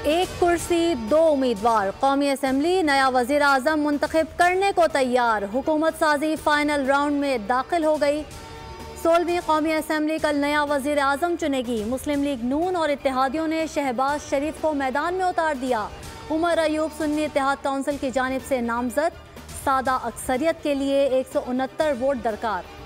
एक कुर्सी दो उम्मीदवार, कौमी असम्बली नया वजीर आजम मुंतखब करने को तैयार। हुकूमत साजी फाइनल राउंड में दाखिल हो गई। 16वीं कौमी असम्बली कल नया वजीर आजम चुनेगी। मुस्लिम लीग नून और इत्तेहादियों ने शहबाज शरीफ को मैदान में उतार दिया। उमर अयूब सुन्नी इत्तेहाद काउंसिल की जानिब से नामजद। सादा अक्सरियत के लिए 169 वोट दरकार।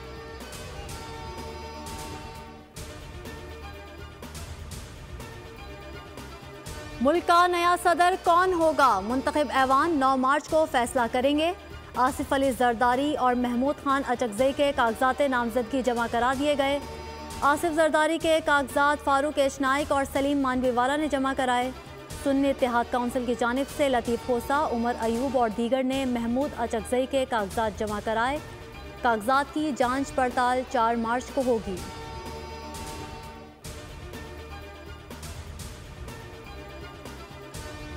मुल्क का नया सदर कौन होगा, मुंतखब ऐवान 9 मार्च को फैसला करेंगे। आसिफ अली जरदारी और महमूद खान अचकजई के कागजात नामजदगी जमा करा दिए गए। आसिफ जरदारी के कागजात फारूक एशनाइक और सलीम मानवीवाला ने जमा कराए। सुन्नी इत्तेहाद काउंसिल की जानिब से लतीफ़ खोसा, उमर अयूब और दीगर ने महमूद अचकजई के कागजात जमा कराए। कागजात की जांच पड़ताल 4 मार्च को होगी।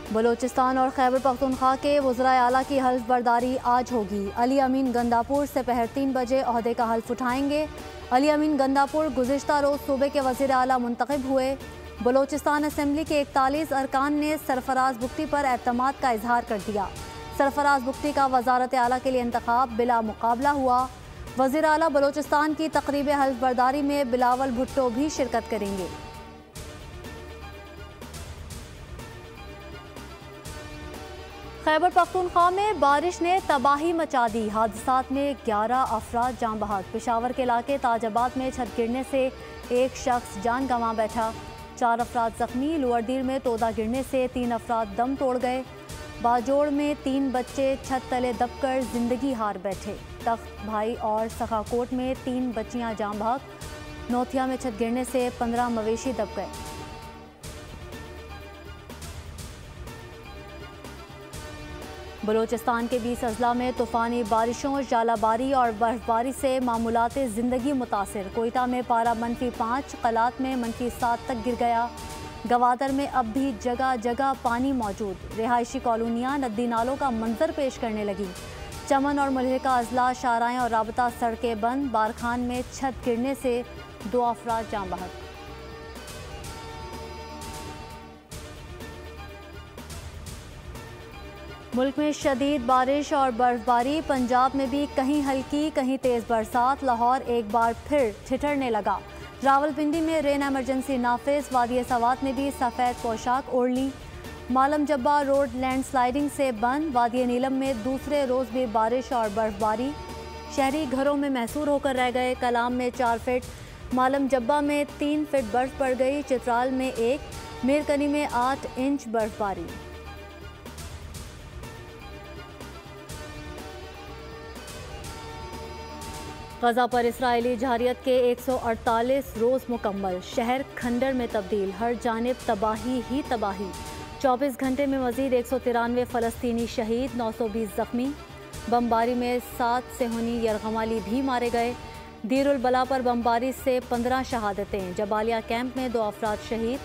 बलोचिस्तान और खैबर पख्तूनख्वा के वज़राए आला की हल्फ बर्दारी आज होगी। अली अमीन गंदापुर सेपहर 3 बजे ओहदे का हल्फ उठाएंगे। अली अमीन गंदापुर गुज़िश्ता रोज़ सूबे के वज़ीर आला मुंतखब हुए। बलोचिस्तान असम्बली के 41 अरकान ने सरफराज बुख्ती पर एतमाद का इजहार कर दिया। सरफराज बुख्ती का वज़ारत आला के लिए इंतखाब बिला मुकाबला हुआ। वज़ीर आला बलोचिस्तान की तकरीब हल्फ बर्दारी में बिलावल भुट्टो भी शिरकत करेंगे। खैबर पख्तूनख्वा में बारिश ने तबाही मचा दी। हादसात में 11 अफराद जान बहक। पेशावर के इलाके ताजाबाद में छत गिरने से एक शख्स जान गंवा बैठा। 4 अफराद जख्मी। लोअरदीर में तोदा गिरने से 3 अफराद दम तोड़ गए। बाजोड़ में 3 बच्चे छत तले दबकर जिंदगी हार बैठे। तख्त भाई और सखाकोट में 3 बच्चियां जान बहक। नौथिया में छत गिरने से 15 मवेशी दब गए। बलोचिस्तान के 20 अजला में तूफ़ानी बारिशों, जालाबारी और बर्फबारी से मामूलात ज़िंदगी मुतासिर। कोयटा में पारा -5, कलात में -7 तक गिर गया। गवादर में अब भी जगह जगह पानी मौजूद। रिहायशी कॉलोनियाँ नदी नालों का मंजर पेश करने लगी। चमन और मलहका अजला, शाहराएँ और राबता सड़कें बंद। बारखान में छत गिरने से 2 अफराद जान बहक। मुल्क में शदीद बारिश और बर्फबारी। पंजाब में भी कहीं हल्की कहीं तेज़ बरसात। लाहौर एक बार फिर ठिठुरने लगा। रावलपिंडी में रेन एमरजेंसी नाफिज। वादी सवात ने भी सफ़ेद पोशाक ओढ़ ली। मालम जब्बा रोड लैंडस्लाइडिंग से बंद। वादी नीलम में दूसरे रोज़ भी बारिश और बर्फबारी। शहरी घरों में महसूर होकर रह गए। कलाम में 4 फीट, मालम जब्बा में 3 फीट बर्फ पड़ गई। चित्राल में 1, मीरकनी में 8 इंच बर्फबारी। गजा पर इसराइली जहारियत के 148 रोज़ मुकम्मल। शहर खंडर में तब्दील। हर जानिब तबाही ही तबाही। 24 घंटे में मजीद 193 फ़लस्तीनी शहीद, 920 ज़ख्मी। बमबारी में 7 सेहूनी यरगमाली भी मारे गए। दीरुल बला पर बमबारी से 15 शहादतें। जबालिया कैंप में 2 अफराद शहीद,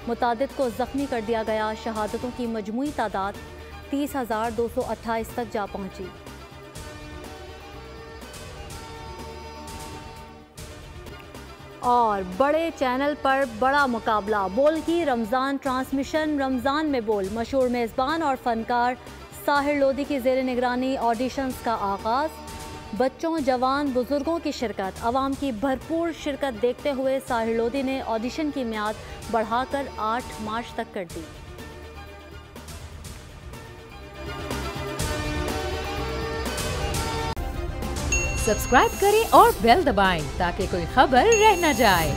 मुतादिद को ज़ख्मी कर दिया गया। शहादतों की मजमूई तादाद 30,228 तक जा पहुँची। और बड़े चैनल पर बड़ा मुकाबला। बोल की रमज़ान ट्रांसमिशन। रमज़ान में बोल। मशहूर मेज़बान और फनकार साहिर लोधी की ज़ेर निगरानी ऑडिशंस का आगाज़। बच्चों, जवान, बुजुर्गों की शिरकत। आवाम की भरपूर शिरकत देखते हुए साहिर लोधी ने ऑडिशन की मियाद बढ़ाकर 8 मार्च तक कर दी। सब्सक्राइब करें और बेल दबाएं ताकि कोई खबर रह न जाए।